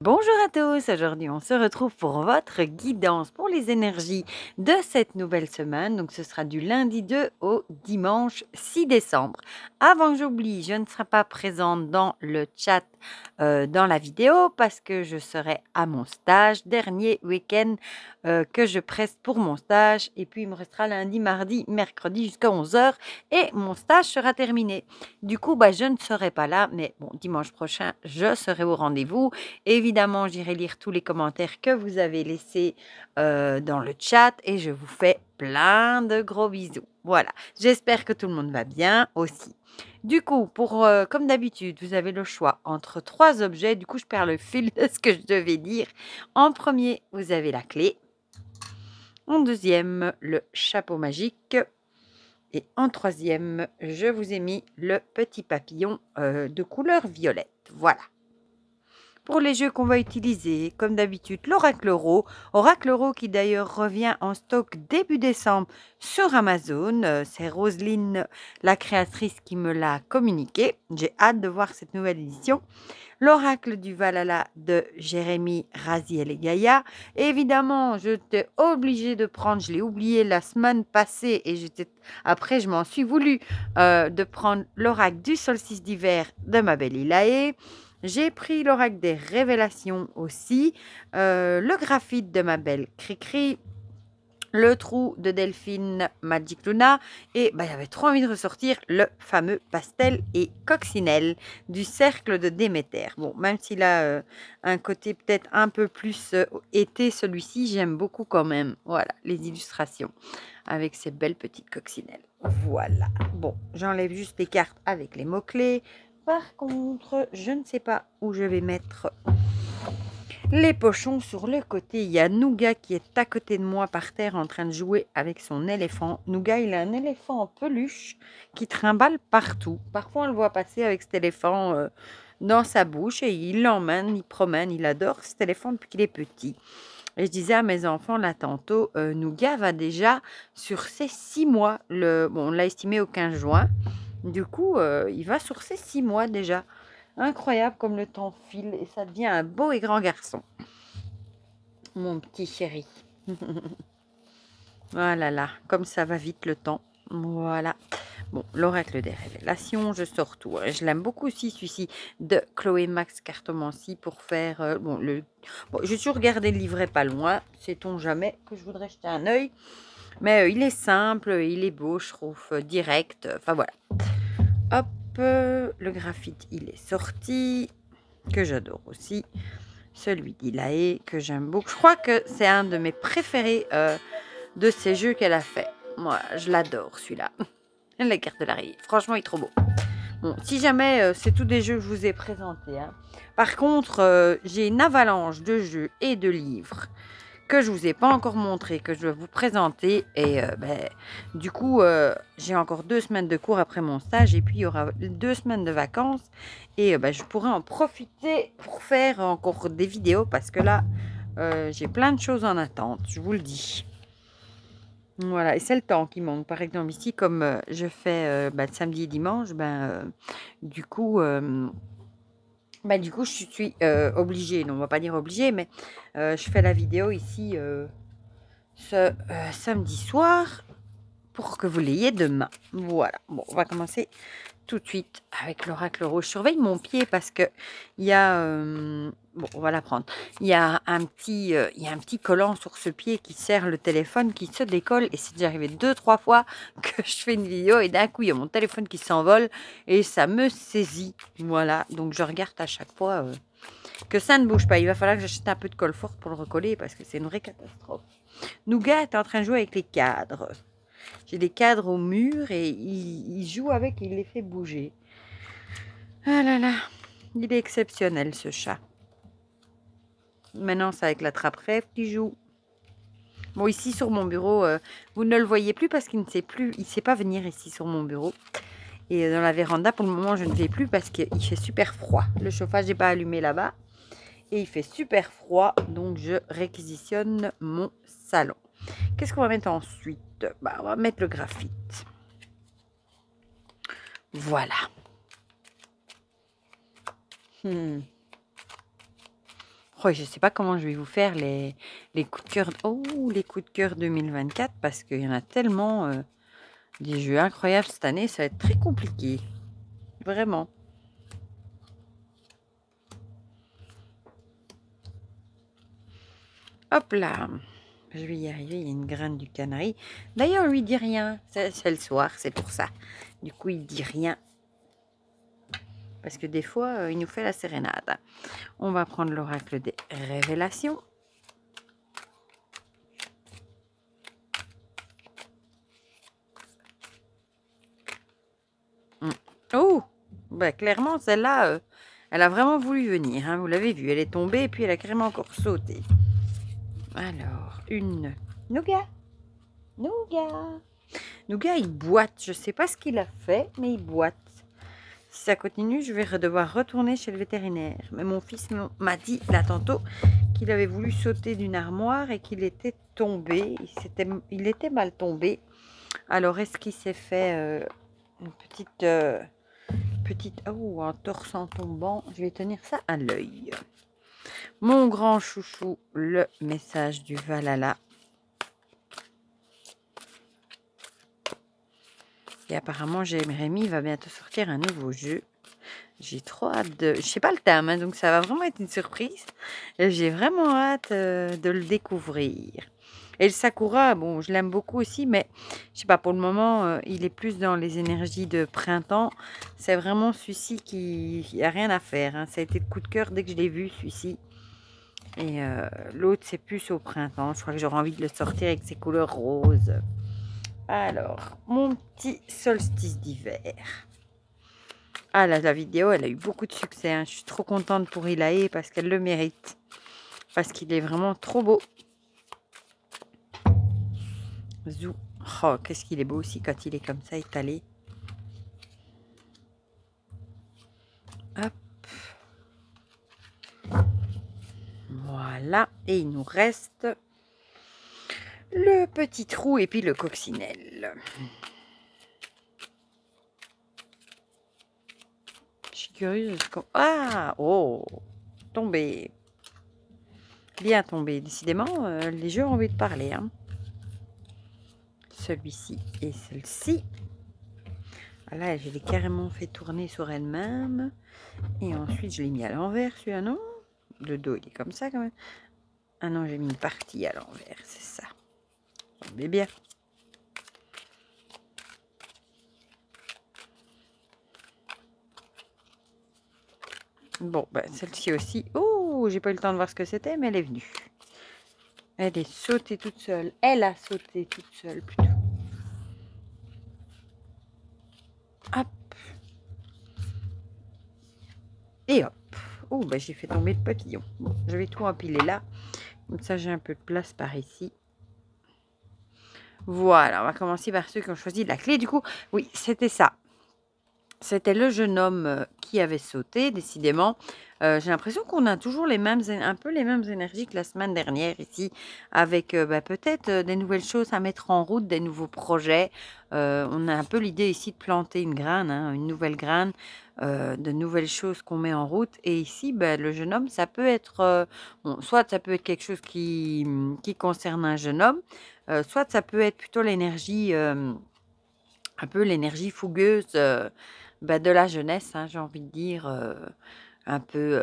Bonjour à tous, aujourd'hui on se retrouve pour votre guidance pour les énergies de cette nouvelle semaine. Donc ce sera du lundi 2 au dimanche 6 décembre. Avant que j'oublie, je ne serai pas présente dans le chat dans la vidéo parce que je serai à mon stage, dernier week-end que je preste pour mon stage. Et puis il me restera lundi, mardi, mercredi jusqu'à 11 heures et mon stage sera terminé. Du coup, je ne serai pas là, mais bon, dimanche prochain, je serai au rendez-vous. Évidemment, j'irai lire tous les commentaires que vous avez laissés dans le chat et je vous fais plein de gros bisous. Voilà, j'espère que tout le monde va bien aussi. Du coup, comme d'habitude, vous avez le choix entre 3 objets. Du coup, je perds le fil de ce que je devais dire. En premier, vous avez la clé. En deuxième, le chapeau magique. Et en troisième, je vous ai mis le petit papillon de couleur violette. Voilà. Pour les jeux qu'on va utiliser, comme d'habitude, l'Oracle Euro. Oracle Euro qui d'ailleurs revient en stock début décembre sur Amazon. C'est Roselyne, la créatrice, qui me l'a communiqué. J'ai hâte de voir cette nouvelle édition. L'Oracle du Valhalla de Jérémy, Raziel et Gaïa. Évidemment, j'étais obligée de prendre, je l'ai oublié la semaine passée et après je m'en suis voulu, de prendre l'Oracle du solstice d'hiver de ma belle Ilaé. J'ai pris l'oracle des révélations aussi, le graphite de ma belle Cricri, le trou de Delphine Magic Luna et j'avais trop envie de ressortir le fameux pastel et coccinelle du cercle de Déméter. Bon, même s'il a un côté peut-être un peu plus été, celui-ci, j'aime beaucoup quand même. Voilà, les illustrations avec ces belles petites coccinelles. Voilà. Bon, j'enlève juste les cartes avec les mots-clés. Par contre, je ne sais pas où je vais mettre les pochons. Sur le côté. Il y a Nougat qui est à côté de moi par terre en train de jouer avec son éléphant. Nougat, il a un éléphant en peluche qui trimballe partout. Parfois, on le voit passer avec cet éléphant dans sa bouche et il l'emmène, il promène. Il adore cet éléphant depuis qu'il est petit. Et je disais à mes enfants là tantôt, Nougat va déjà sur ses 6 mois. On l'a estimé au 15 juin. Du coup, il va sur ses 6 mois déjà. Incroyable comme le temps file et ça devient un beau et grand garçon. Mon petit chéri. Voilà, là, comme ça va vite le temps. Voilà. Bon, l'oracle des révélations, je sors tout. Je l'aime beaucoup aussi, celui-ci de Chloé Max Cartomancie pour faire... j'ai toujours gardé le livret pas loin. Sait-on jamais que je voudrais jeter un œil. Mais il est simple, il est beau, je trouve, direct. Enfin, voilà. Hop, le graphite, il est sorti, que j'adore aussi. Celui d'Ilaé, que j'aime beaucoup. Je crois que c'est un de mes préférés de ces jeux qu'elle a fait. Moi, je l'adore, celui-là. La carte de l'arrivée. Franchement, il est trop beau. Bon, si jamais, c'est tous des jeux que je vous ai présentés. Hein. Par contre, j'ai une avalanche de jeux et de livres que je vous ai pas encore montré, que je vais vous présenter. Et du coup, j'ai encore 2 semaines de cours après mon stage. Et puis, il y aura 2 semaines de vacances. Et je pourrai en profiter pour faire encore des vidéos. Parce que là, j'ai plein de choses en attente. Je vous le dis. Voilà. Et c'est le temps qui manque. Par exemple, ici, comme je fais samedi et dimanche, du coup... du coup, je suis obligée, non, on va pas dire obligée, mais je fais la vidéo ici ce samedi soir pour que vous l'ayez demain. Voilà. Bon, on va commencer tout de suite avec l'oracle rouge. Je surveille mon pied parce que il y a... on va la prendre. Il y a un petit collant sur ce pied qui serre le téléphone, qui se décolle. Et c'est déjà arrivé 2-3 fois que je fais une vidéo et d'un coup, il y a mon téléphone qui s'envole et ça me saisit. Voilà. Donc, je regarde à chaque fois que ça ne bouge pas. Il va falloir que j'achète un peu de colle forte pour le recoller parce que c'est une vraie catastrophe. Nougat est en train de jouer avec les cadres. J'ai des cadres au mur et il joue avec et il les fait bouger. Ah là là, il est exceptionnel ce chat. Maintenant, c'est avec la trappe-rêve qu'il joue. Bon, ici sur mon bureau, vous ne le voyez plus parce qu'il ne sait plus, il ne sait pas venir ici sur mon bureau. Et dans la véranda, pour le moment, je ne vais plus parce qu'il fait super froid. Le chauffage n'est pas allumé là-bas. Et il fait super froid, donc je réquisitionne mon salon. Qu'est-ce qu'on va mettre ensuite? On va mettre le graphite. Voilà. Oh, je ne sais pas comment je vais vous faire les coups de cœur. Oh, les coups de cœur 2024 parce qu'il y en a tellement des jeux incroyables cette année. Ça va être très compliqué. Vraiment. Hop là. Je vais y arriver. Il y a une graine du canari. D'ailleurs, lui dit rien. C'est le soir, c'est pour ça. Du coup, il dit rien. Parce que des fois, il nous fait la sérénade. On va prendre l'oracle des révélations. Oh, bah, clairement, celle-là, elle a vraiment voulu venir. Hein, vous l'avez vu, elle est tombée et puis elle a carrément encore sauté. Alors, une nougat. Nougat. Nougat, il boite. Je ne sais pas ce qu'il a fait, mais il boite. Si ça continue, je vais devoir retourner chez le vétérinaire. Mais mon fils m'a dit là tantôt qu'il avait voulu sauter d'une armoire et qu'il était tombé. Il était mal tombé. Alors, est-ce qu'il s'est fait une petite en torse en tombant? Je vais tenir ça à l'œil. Mon grand chouchou, le message du Valhalla. Et apparemment, Jérémy va bientôt sortir un nouveau jeu. J'ai trop hâte de... Je sais pas le thème, hein, donc ça va vraiment être une surprise. J'ai vraiment hâte de le découvrir. Et le Sakura, bon, je l'aime beaucoup aussi, mais je sais pas, pour le moment, il est plus dans les énergies de printemps. C'est vraiment celui-ci qui a rien à faire. Hein. Ça a été le coup de cœur dès que je l'ai vu, celui-ci. Et l'autre, c'est plus au printemps. Je crois que j'aurais envie de le sortir avec ses couleurs roses. Alors, mon petit solstice d'hiver. Ah là, la vidéo, elle a eu beaucoup de succès. Hein. Je suis trop contente pour Ilaé parce qu'elle le mérite. Parce qu'il est vraiment trop beau. Zou. Oh, qu'est-ce qu'il est beau aussi quand il est comme ça, étalé. Hop. Voilà. Et il nous reste le petit trou et puis le coccinelle. Je suis curieuse. Ah, oh, tombé. Bien tombé. Décidément, les jeux ont envie de parler. Hein. Celui-ci et celle-ci. Là, je l'ai carrément fait tourner sur elle-même. Et ensuite, je l'ai mis à l'envers, celui-là, non? Le dos, il est comme ça, quand même. Ah non, j'ai mis une partie à l'envers, c'est ça. Mais bien. Bon, ben, celle-ci aussi. Oh, j'ai pas eu le temps de voir ce que c'était, mais elle est venue. Elle est sautée toute seule. Elle a sauté toute seule, plutôt. Hop. Et hop. Oh, ben, j'ai fait tomber le papillon. Bon, je vais tout empiler là. Comme ça, j'ai un peu de place par ici. Voilà, on va commencer par ceux qui ont choisi la clé. Du coup, oui, c'était ça. C'était le jeune homme qui avait sauté, décidément. J'ai l'impression qu'on a toujours un peu les mêmes énergies que la semaine dernière ici, avec peut-être des nouvelles choses à mettre en route, des nouveaux projets. On a un peu l'idée ici de planter une graine, hein, une nouvelle graine, de nouvelles choses qu'on met en route. Et ici, le jeune homme, ça peut être, bon, soit ça peut être quelque chose qui concerne un jeune homme, soit ça peut être plutôt l'énergie, un peu l'énergie fougueuse de la jeunesse, hein, j'ai envie de dire, un peu,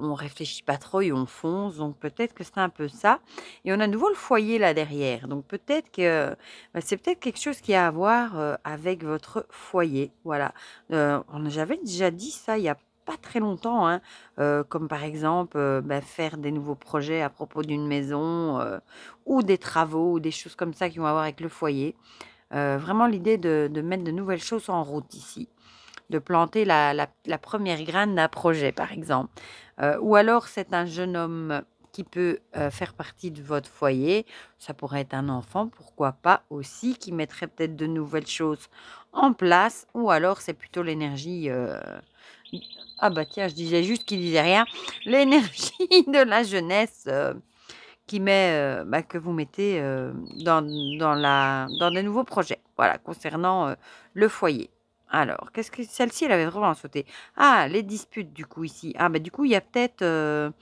on réfléchit pas trop et on fonce, donc peut-être que c'est un peu ça. Et on a à nouveau le foyer là derrière, donc peut-être que c'est peut-être quelque chose qui a à voir avec votre foyer, voilà. J'avais déjà dit ça il y a pas très longtemps, hein, comme par exemple faire des nouveaux projets à propos d'une maison ou des travaux ou des choses comme ça qui vont avoir avec le foyer. Vraiment l'idée de mettre de nouvelles choses en route ici, de planter la première graine d'un projet, par exemple. Ou alors, c'est un jeune homme qui peut faire partie de votre foyer. Ça pourrait être un enfant, pourquoi pas aussi, qui mettrait peut-être de nouvelles choses en place. Ou alors, c'est plutôt l'énergie... Ah bah tiens, je disais juste qu'il disait rien. L'énergie de la jeunesse qui met, que vous mettez dans des nouveaux projets. Voilà, concernant le foyer. Alors, qu'est-ce que celle-ci, elle avait vraiment sauté. Ah, les disputes, du coup, ici. Ah, du coup, il y a peut-être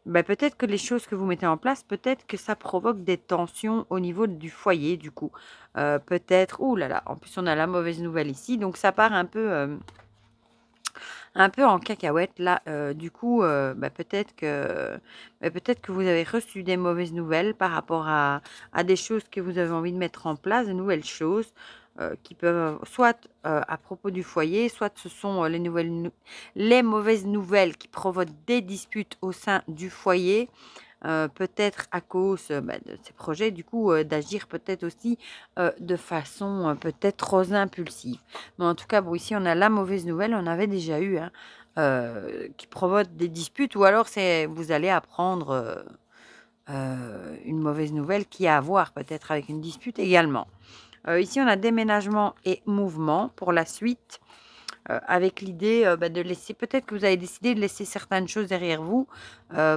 bah, peut-être que les choses que vous mettez en place, peut-être que ça provoque des tensions au niveau du foyer du coup. Peut-être ouh là là, en plus on a la mauvaise nouvelle ici, donc ça part un peu en cacahuète là, du coup, peut-être que vous avez reçu des mauvaises nouvelles par rapport à des choses que vous avez envie de mettre en place, de nouvelles choses, qui peuvent soit, à propos du foyer, soit ce sont, les mauvaises nouvelles qui provoquent des disputes au sein du foyer. Peut-être à cause, de ces projets, du coup, d'agir peut-être aussi, de façon, peut-être trop impulsive. Mais en tout cas, bon, ici, on a la mauvaise nouvelle, on avait déjà eu, hein, qui provoque des disputes ou alors c'est vous allez apprendre, une mauvaise nouvelle qui a à voir peut-être avec une dispute également. Ici, on a déménagement et mouvement pour la suite. Avec l'idée, de laisser peut-être que vous avez décidé de laisser certaines choses derrière vous,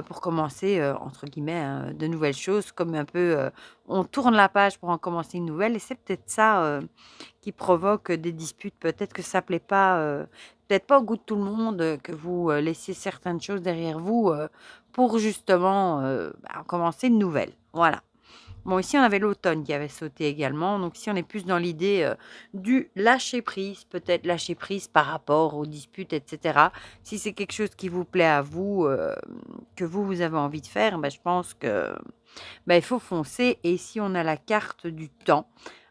pour commencer, entre guillemets, hein, de nouvelles choses comme un peu, on tourne la page pour en commencer une nouvelle et c'est peut-être ça, qui provoque des disputes. Peut-être que ça plaît pas, peut-être pas au goût de tout le monde, que vous, laissiez certaines choses derrière vous, pour justement, commencer une nouvelle. Voilà. Bon, ici, on avait l'automne qui avait sauté également. Donc, ici, on est plus dans l'idée du lâcher prise, peut-être lâcher prise par rapport aux disputes, etc. Si c'est quelque chose qui vous plaît à vous, que vous avez envie de faire, je pense que il faut foncer. Et ici, on a la carte du temps.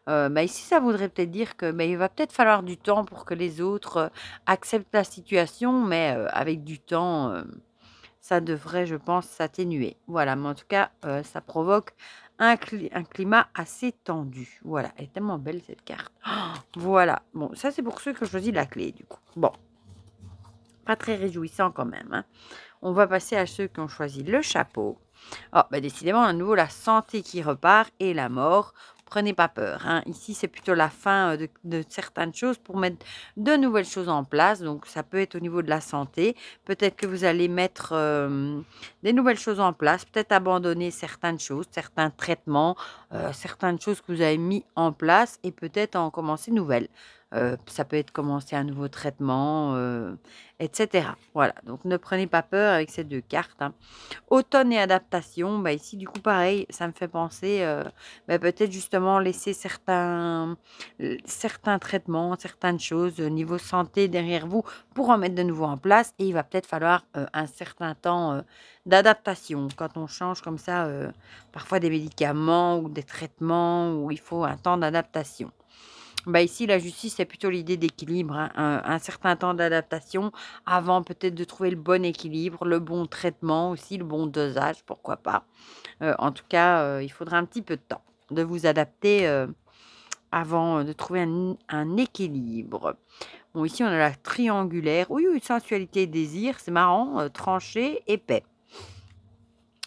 Ici, ça voudrait peut-être dire que il va peut-être falloir du temps pour que les autres acceptent la situation, mais avec du temps, ça devrait, je pense, s'atténuer. Voilà, mais en tout cas, ça provoque un climat assez tendu. Voilà, elle est tellement belle cette carte. Voilà, bon, ça c'est pour ceux qui ont choisi la clé du coup. Bon, pas très réjouissant quand même, hein. On va passer à ceux qui ont choisi le chapeau. Oh, décidément, à nouveau, la santé qui repart et la mort. Prenez pas peur, hein. Ici, c'est plutôt la fin de certaines choses pour mettre de nouvelles choses en place. Donc, ça peut être au niveau de la santé. Peut-être que vous allez mettre des nouvelles choses en place. Peut-être abandonner certaines choses, certains traitements, certaines choses que vous avez mis en place et peut-être en commencer de nouvelles. Ça peut être commencer un nouveau traitement, etc. Voilà, donc ne prenez pas peur avec ces 2 cartes, hein. Automne et adaptation, ici du coup pareil, ça me fait penser, peut-être justement laisser certains traitements, certaines choses au niveau santé derrière vous pour en mettre de nouveau en place et il va peut-être falloir, un certain temps, d'adaptation. Quand on change comme ça, parfois des médicaments ou des traitements où il faut un temps d'adaptation. Ici, la justice, c'est plutôt l'idée d'équilibre, hein, un certain temps d'adaptation avant peut-être de trouver le bon équilibre, le bon traitement aussi, le bon dosage, pourquoi pas. En tout cas, il faudra un petit peu de temps de vous adapter, avant, de trouver un équilibre. Bon, ici, on a la triangulaire. Oui, oui, sensualité et désir, c'est marrant, tranché et paix.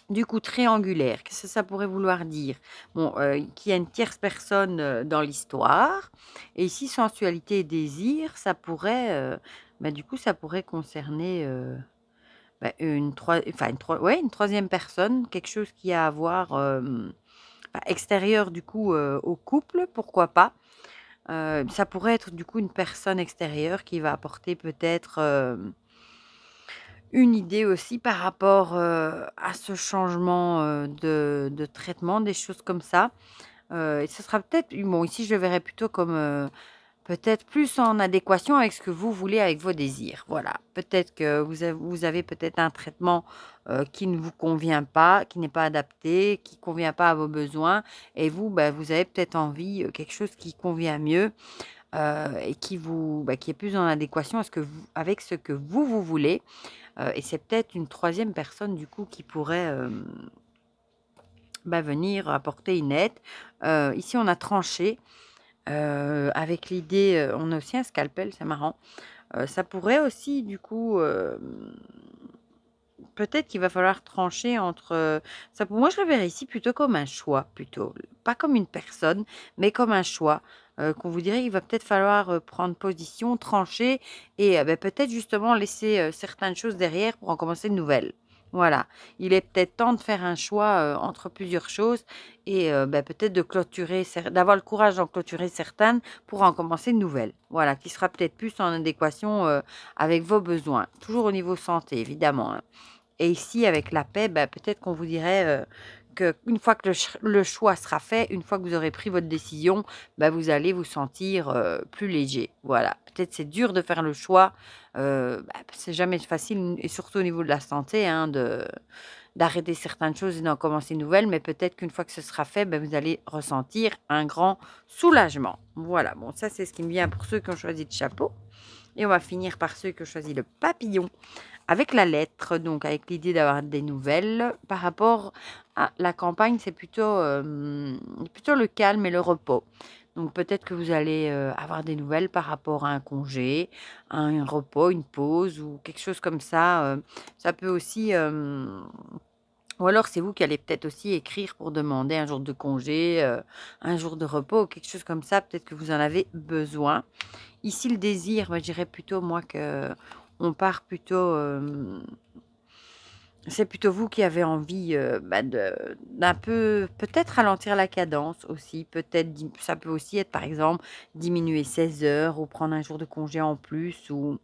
Du coup, triangulaire, qu'est-ce que ça pourrait vouloir dire? Bon, qu'il y a une tierce personne, dans l'histoire et ici sensualité et désir, ça pourrait, du coup, ça pourrait concerner, une 3e personne, quelque chose qui a à voir, extérieur du coup, au couple, pourquoi pas? Ça pourrait être du coup une personne extérieure qui va apporter peut-être, une idée aussi par rapport, à ce changement, de traitement, des choses comme ça. Et ce sera peut-être bon ici je le verrais plutôt comme, peut-être plus en adéquation avec ce que vous voulez avec vos désirs. Voilà, peut-être que vous avez peut-être un traitement, qui ne vous convient pas, qui n'est pas adapté, qui convient pas à vos besoins et vous, vous avez peut-être envie, quelque chose qui convient mieux, et qui est plus en adéquation à ce que vous avec ce que vous voulez. Et c'est peut-être une 3e personne du coup qui pourrait, venir apporter une aide. Ici on a tranché, avec l'idée, on a aussi un scalpel, c'est marrant. Ça pourrait aussi du coup, peut-être qu'il va falloir trancher entre, ça pour moi je le verrais ici plutôt comme un choix plutôt, pas comme une personne, mais comme un choix, qu'on vous dirait il va peut-être falloir, prendre position, trancher et peut-être justement laisser, certaines choses derrière pour en commencer de nouvelles. Voilà, il est peut-être temps de faire un choix, entre plusieurs choses et peut-être de clôturer d'avoir le courage d'en clôturer certaines pour en commencer de nouvelles. Voilà, qui sera peut-être plus en adéquation, avec vos besoins, toujours au niveau santé évidemment, hein. Et ici, avec la paix, bah, peut-être qu'on vous dirait qu'une fois que le choix sera fait, une fois que vous aurez pris votre décision, bah, vous allez vous sentir plus léger. Voilà, peut-être c'est dur de faire le choix. Bah, c'est jamais facile, et surtout au niveau de la santé, hein, d'arrêter certaines choses et d'en commencer une nouvelle. Mais peut-être qu'une fois que ce sera fait, bah, vous allez ressentir un grand soulagement. Voilà, bon, ça c'est ce qui me vient pour ceux qui ont choisi le chapeau. Et on va finir par ceux qui ont choisi le papillon avec la lettre, donc avec l'idée d'avoir des nouvelles. Par rapport à la campagne, c'est plutôt le calme et le repos. Donc peut-être que vous allez avoir des nouvelles par rapport à un congé, à un repos, une pause ou quelque chose comme ça. Ça peut aussi... ou alors c'est vous qui allez peut-être aussi écrire pour demander un jour de congé, un jour de repos, quelque chose comme ça. Peut-être que vous en avez besoin. Ici, le désir, moi, je dirais plutôt, moi, que on part plutôt. C'est plutôt vous qui avez envie bah, d'un peu, peut-être ralentir la cadence aussi. Peut-être, ça peut aussi être, par exemple, diminuer 16 heures ou prendre un jour de congé en plus ou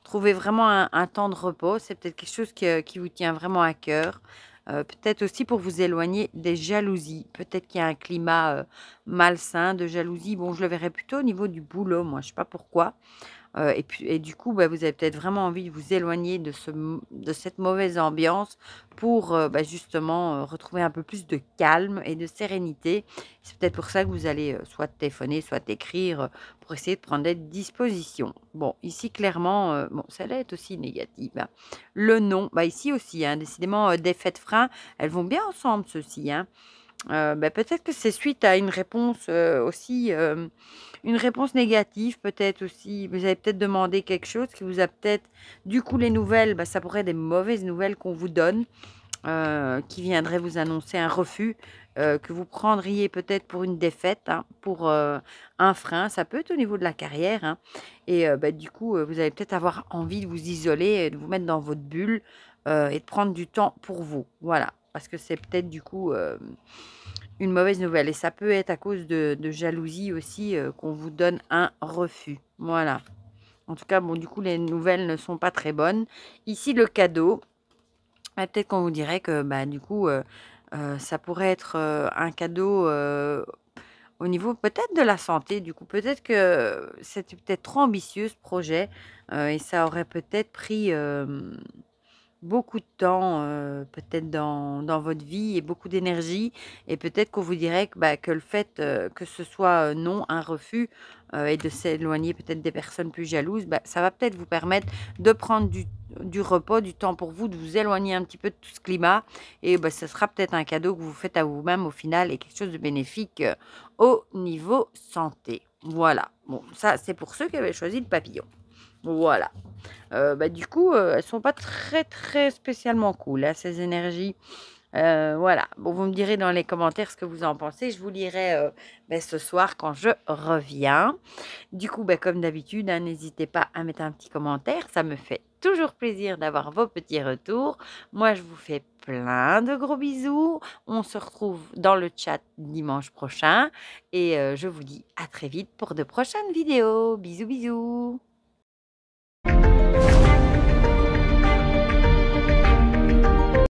trouver vraiment un temps de repos. C'est peut-être quelque chose qui vous tient vraiment à cœur. Peut-être aussi pour vous éloigner des jalousies. Peut-être qu'il y a un climat malsain de jalousie. Bon, je le verrais plutôt au niveau du boulot, moi, je sais pas pourquoi. Et puis et du coup, bah, vous avez peut-être vraiment envie de vous éloigner de cette mauvaise ambiance pour, bah, justement, retrouver un peu plus de calme et de sérénité. C'est peut-être pour ça que vous allez, soit téléphoner, soit écrire, pour essayer de prendre des dispositions. Bon, ici clairement, bon, celle-là est aussi négative, hein. Le non, bah, ici aussi, hein, décidément, des faits de frein, elles vont bien ensemble ceci, hein. Bah, peut-être que c'est suite à une réponse, aussi, une réponse négative, peut-être aussi. Vous avez peut-être demandé quelque chose qui vous a peut-être du coup, les nouvelles, bah, ça pourrait être des mauvaises nouvelles qu'on vous donne, qui viendraient vous annoncer un refus, que vous prendriez peut-être pour une défaite, hein, pour, un frein. Ça peut être au niveau de la carrière, hein, et bah, du coup, vous allez peut-être avoir envie de vous isoler et de vous mettre dans votre bulle, et de prendre du temps pour vous. Voilà, parce que c'est peut-être du coup, une mauvaise nouvelle et ça peut être à cause de jalousie aussi, qu'on vous donne un refus. Voilà. En tout cas, bon, du coup, les nouvelles ne sont pas très bonnes. Ici, le cadeau, bah, peut-être qu'on vous dirait que, bah, du coup, ça pourrait être, un cadeau, au niveau peut-être de la santé. Du coup, peut-être que c'était peut-être trop ambitieux ce projet, et ça aurait peut-être pris, beaucoup de temps, peut-être dans votre vie et beaucoup d'énergie et peut-être qu'on vous dirait que, bah, que le fait, que ce soit, non, un refus, et de s'éloigner peut-être des personnes plus jalouses, bah, ça va peut-être vous permettre de prendre du repos, du temps pour vous, de vous éloigner un petit peu de tout ce climat et bah, ce sera peut-être un cadeau que vous faites à vous-même au final et quelque chose de bénéfique, au niveau santé. Voilà. Bon, ça, c'est pour ceux qui avaient choisi le papillon. Voilà. Bah, du coup, elles sont pas très, très spécialement cool, hein, ces énergies. Voilà. Bon, vous me direz dans les commentaires ce que vous en pensez. Je vous lirai, beh, ce soir quand je reviens. Du coup, bah, comme d'habitude, hein, n'hésitez pas à mettre un petit commentaire. Ça me fait toujours plaisir d'avoir vos petits retours. Moi, je vous fais plein de gros bisous. On se retrouve dans le chat dimanche prochain et je vous dis à très vite pour de prochaines vidéos. Bisous, bisous.